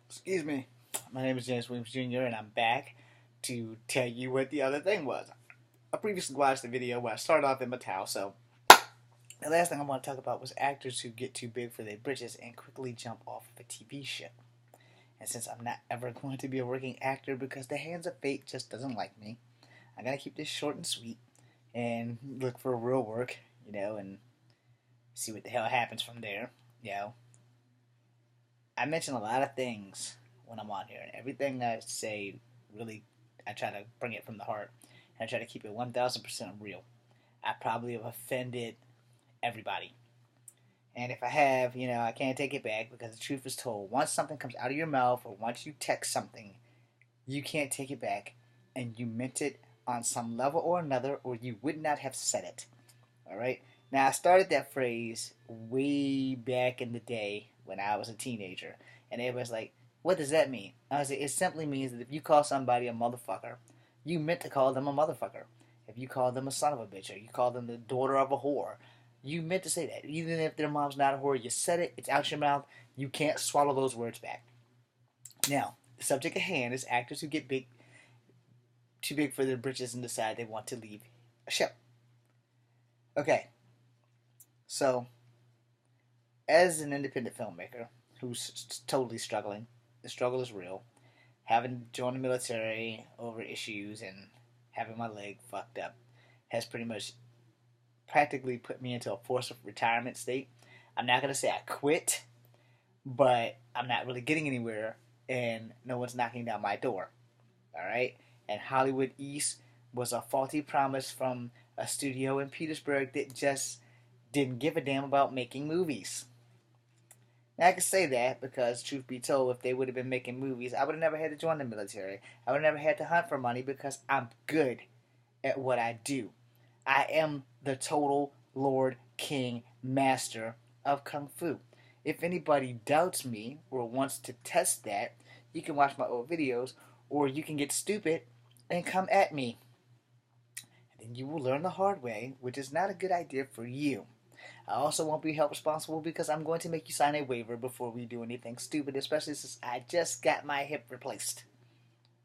Excuse me. My name is James Williams Jr. and I'm back to tell you what the other thing was. I previously watched the video where I started off in Mattel, so the last thing I want to talk about was actors who get too big for their britches and quickly jump off of a TV show. And since I'm not ever going to be a working actor because the hands of fate just doesn't like me, I gotta keep this short and sweet and look for real work, and see what the hell happens from there. You know, I mention a lot of things when I'm on here, and everything I say really, I try to bring it from the heart, and I try to keep it 1,000% real. I probably have offended everybody, and if I have, I can't take it back because the truth is told. Once something comes out of your mouth, or once you text something, you can't take it back, and you meant it on some level or another, or you would not have said it. All right. Now I started that phrase way back in the day when I was a teenager, and everybody's like, "What does that mean?" I was like, "It simply means that if you call somebody a motherfucker, you meant to call them a motherfucker. If you call them a son of a bitch, or you call them the daughter of a whore, you meant to say that. Even if their mom's not a whore, you said it. It's out your mouth. You can't swallow those words back." Now, the subject at hand is actors who get too big for their britches, and decide they want to leave a show. Okay, so as an independent filmmaker who's totally struggling, the struggle is real. Having joined the military over issues and having my leg fucked up has pretty much practically put me into a forced retirement state. I'm not gonna say I quit, but I'm not really getting anywhere, and no one's knocking down my door. All right, and Hollywood East was a faulty promise from a studio in Petersburg that just didn't give a damn about making movies. Now, I can say that because, truth be told, if they would have been making movies, I would have never had to join the military. I would have never had to hunt for money because I'm good at what I do. I am the total Lord King Master of Kung Fu. If anybody doubts me or wants to test that, you can watch my old videos, or you can get stupid and come at me. And then you will learn the hard way, which is not a good idea for you. I also won't be held responsible because I'm going to make you sign a waiver before we do anything stupid, especially since I just got my hip replaced.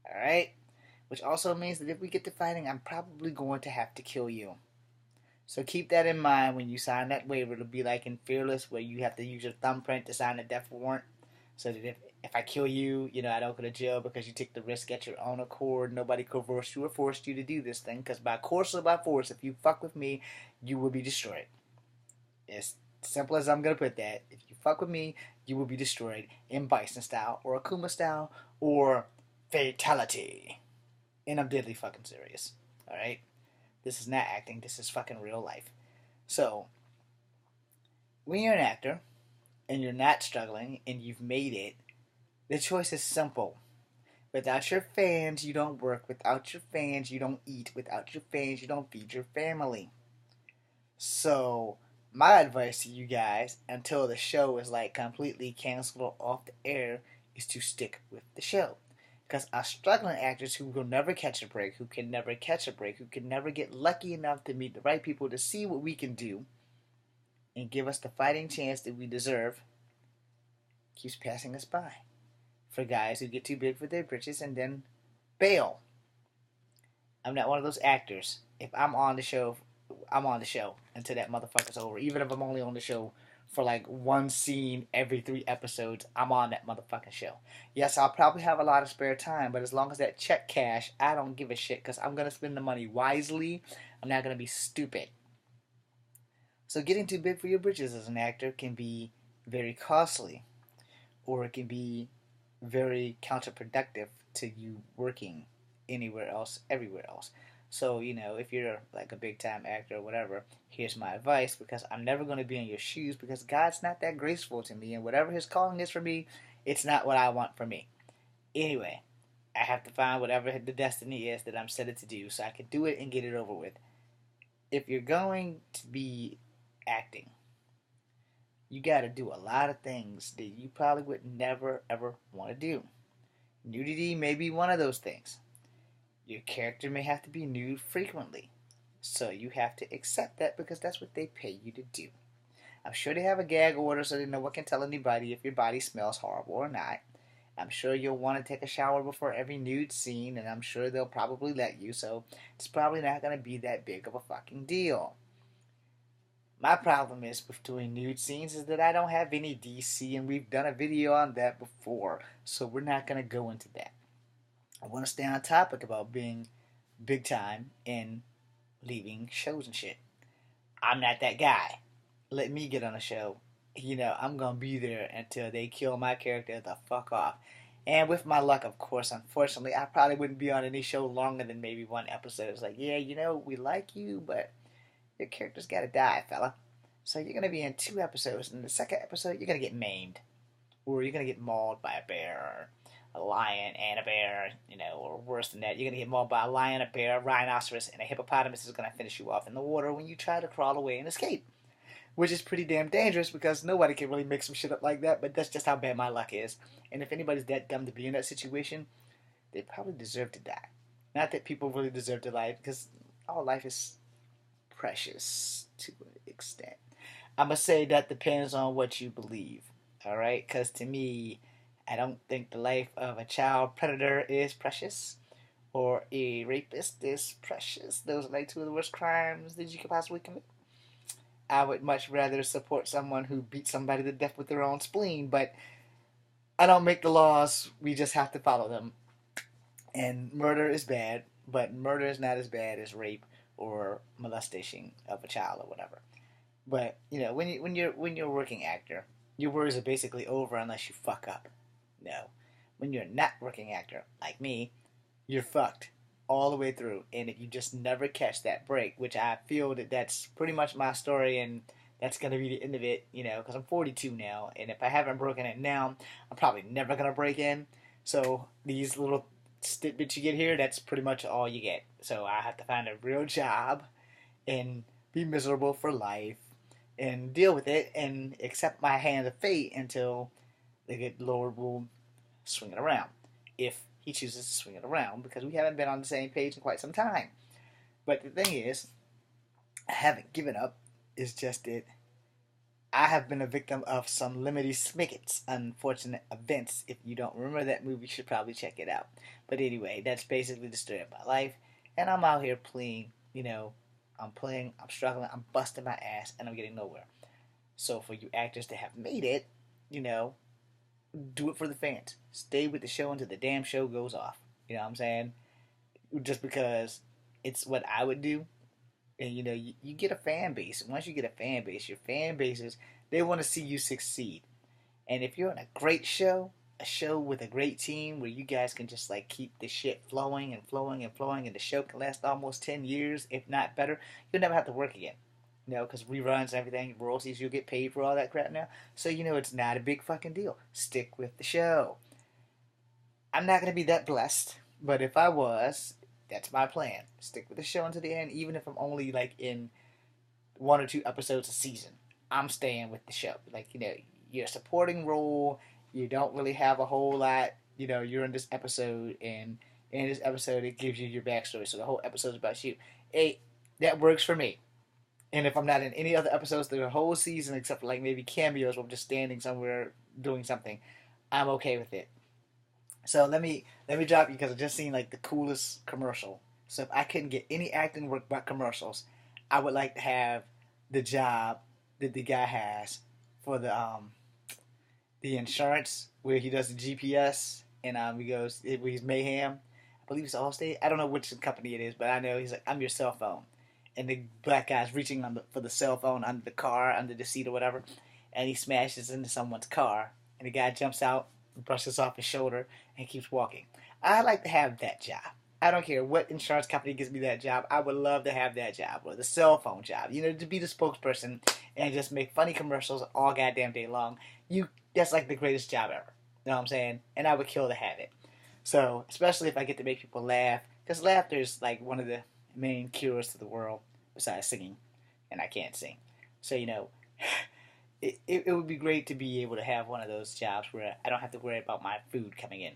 Alright? Which also means that if we get to fighting, I'm probably going to have to kill you. So keep that in mind when you sign that waiver. It'll be like in Fearless, where you have to use your thumbprint to sign a death warrant. So that if I kill you, I don't go to jail because you took the risk at your own accord. Nobody coerced you or forced you to do this thing. Because by course or by force, if you fuck with me, you will be destroyed. As simple as I'm gonna put that. If you fuck with me, you will be destroyed in Bison style, or Akuma style, or fatality. And I'm deadly fucking serious. Alright? This is not acting, this is fucking real life. So, when you're an actor, and you're not struggling, and you've made it, the choice is simple. Without your fans, you don't work. Without your fans, you don't eat. Without your fans, you don't feed your family. So, my advice to you guys, until the show is like completely canceled or off the air, is to stick with the show. Because our struggling actors who will never catch a break, who can never catch a break, who can never get lucky enough to meet the right people to see what we can do and give us the fighting chance that we deserve, keeps passing us by. For guys who get too big for their britches and then bail. I'm not one of those actors. If I'm on the show, I'm on the show until that motherfucker's over. Even if I'm only on the show for like one scene every 3 episodes, I'm on that motherfucking show. Yes, I'll probably have a lot of spare time, but as long as that check cash, I don't give a shit because I'm going to spend the money wisely. I'm not going to be stupid. So getting too big for your britches as an actor can be very costly, or it can be very counterproductive to you working anywhere else, everywhere else. So, if you're like a big time actor or whatever, here's my advice, because I'm never going to be in your shoes, because God's not that graceful to me, and whatever his calling is for me, it's not what I want for me. Anyway, I have to find whatever the destiny is that I'm set to do so I can do it and get it over with. If you're going to be acting, you got to do a lot of things that you probably would never ever want to do. Nudity may be one of those things. Your character may have to be nude frequently. So you have to accept that because that's what they pay you to do. I'm sure they have a gag order so they know what can tell anybody if your body smells horrible or not. I'm sure you'll want to take a shower before every nude scene, and I'm sure they'll probably let you, so it's probably not going to be that big of a fucking deal. My problem is with doing nude scenes is that I don't have any DC, and we've done a video on that before, so we're not going to go into that. I want to stay on topic about being big time and leaving shows and shit. I'm not that guy. Let me get on a show. I'm gonna be there until they kill my character the fuck off. And with my luck, of course, unfortunately, I probably wouldn't be on any show longer than maybe one episode. It's like, yeah, we like you, but your character's gotta die, fella. So you're gonna be in 2 episodes, and the second episode, you're gonna get maimed. Or you're gonna get mauled by a bear, or a lion and a bear, or worse than that, you're gonna get mauled by a lion, a bear, a rhinoceros, and a hippopotamus is gonna finish you off in the water when you try to crawl away and escape. Which is pretty damn dangerous because nobody can really make some shit up like that, but that's just how bad my luck is. And if anybody's that dumb to be in that situation, they probably deserve to die. Not that people really deserve to life, because all life is precious to an extent. I'm going to say that depends on what you believe, alright? Because to me, I don't think the life of a child predator is precious, or a rapist is precious. Those are like two of the worst crimes that you could possibly commit. I would much rather support someone who beats somebody to death with their own spleen, but I don't make the laws, we just have to follow them. And murder is bad, but murder is not as bad as rape or molestation of a child or whatever. But when you're a working actor, your worries are basically over unless you fuck up. No, when you're not a working actor like me, you're fucked all the way through. And if you just never catch that break, which I feel that's pretty much my story, and that's going to be the end of it, because I'm 42 now, and if I haven't broken it now, I'm probably never going to break in. So these little tidbits you get here, that's pretty much all you get. So I have to find a real job and be miserable for life and deal with it and accept my hand of fate until the good Lord will swing it around. If he chooses to swing it around, because we haven't been on the same page in quite some time. But the thing is, I haven't given up. It's just that I have been a victim of some limity smickets, unfortunate events. If you don't remember that movie, you should probably check it out. But anyway, that's basically the story of my life. And I'm out here playing, I'm playing, I'm struggling, I'm busting my ass, and I'm getting nowhere. So for you actors that have made it, do it for the fans. Stay with the show until the damn show goes off. You know what I'm saying? Just because it's what I would do. And you get a fan base. Once you get a fan base, your fan bases, they want to see you succeed. And if you're in a great show, a show with a great team where you guys can just like keep the shit flowing and flowing and flowing, and the show can last almost 10 years, if not better, you'll never have to work again. Because reruns and everything, royalties, you'll get paid for all that crap now. So, it's not a big fucking deal. Stick with the show. I'm not going to be that blessed, but if I was, that's my plan. Stick with the show until the end, even if I'm only, like, in 1 or 2 episodes a season. I'm staying with the show. Like, you're a supporting role, you don't really have a whole lot, you're in this episode, and in this episode, it gives you your backstory, so the whole episode's about you. Hey, that works for me. And if I'm not in any other episodes through the whole season, except for like maybe cameos where I'm just standing somewhere doing something, I'm okay with it. So let me drop you, because I just seen like the coolest commercial. So if I couldn't get any acting work but commercials, I would like to have the job that the guy has for the insurance, where he does the GPS, and he goes, he's Mayhem. I believe it's Allstate. I don't know which company it is, but I know he's like, I'm your cell phone. And the black guy's reaching for the cell phone under the car, under the seat or whatever, and he smashes into someone's car, and the guy jumps out, brushes off his shoulder, and keeps walking. I'd like to have that job. I don't care what insurance company gives me that job. I would love to have that job, or the cell phone job. To be the spokesperson and just make funny commercials all goddamn day long. That's like the greatest job ever. You know what I'm saying? And I would kill to have it. So, especially if I get to make people laugh, because laughter is like one of the main cures to the world, besides singing, and I can't sing. So, it would be great to be able to have one of those jobs where I don't have to worry about my food coming in,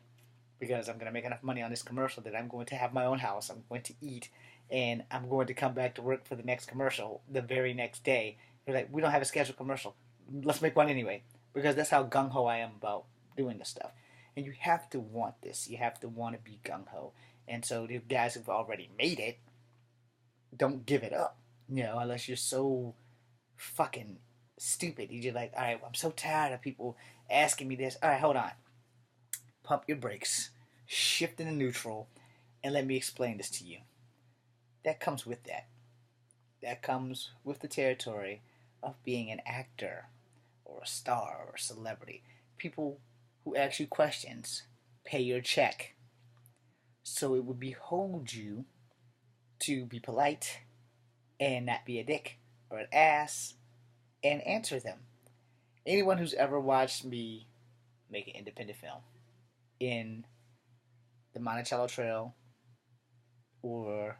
because I'm going to make enough money on this commercial that I'm going to have my own house, I'm going to eat, and I'm going to come back to work for the next commercial the very next day. They're like, we don't have a scheduled commercial. Let's make one anyway, because that's how gung-ho I am about doing this stuff. And you have to want this. You have to want to be gung ho. And so the guys who've already made it, don't give it up. Unless you're so fucking stupid. You're just like, all right, well, I'm so tired of people asking me this. All right, hold on. Pump your brakes. Shift into neutral. And let me explain this to you. That comes with that. That comes with the territory of being an actor or a star or a celebrity. People who ask you questions pay your check. So it would behoove you to be polite and not be a dick or an ass and answer them. Anyone who's ever watched me make an independent film in the Monticello Trail or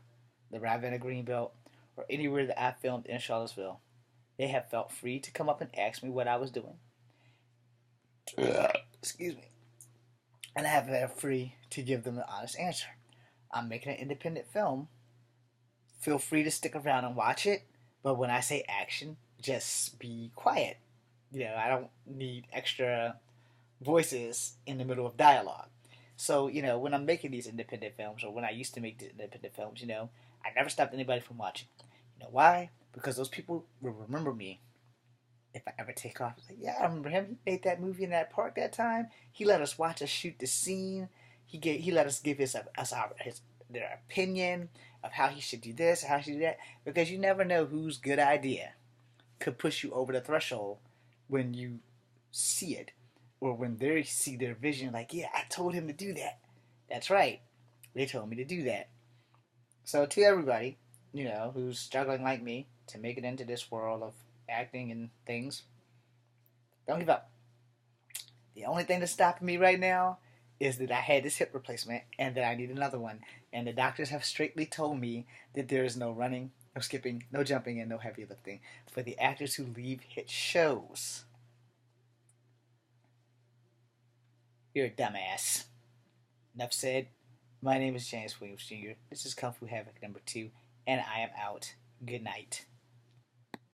the Ravenna Greenbelt or anywhere that I filmed in Charlottesville, they have felt free to come up and ask me what I was doing. Excuse me. And I have felt free to give them an honest answer. I'm making an independent film. Feel free to stick around and watch it, but when I say action, just be quiet. I don't need extra voices in the middle of dialogue. So, when I'm making these independent films, or when I used to make the independent films, I never stopped anybody from watching. You know why? Because those people will remember me if I ever take off. It's like, yeah, I remember him. He made that movie in that park that time. He let us watch us shoot the scene. He let us give their opinion of how he should do this, how he should do that. Because you never know whose good idea could push you over the threshold when you see it, or when they see their vision. Like, yeah, I told him to do that. That's right. They told me to do that. So to everybody, who's struggling like me to make it into this world of acting and things, don't give up. The only thing that's stopping me right now is that I had this hip replacement and that I need another one. And the doctors have strictly told me that there is no running, no skipping, no jumping, and no heavy lifting for the actors who leave hit shows. You're a dumbass. Enough said. My name is James Williams Jr. This is Kung Fu Havoc number 2, and I am out. Good night.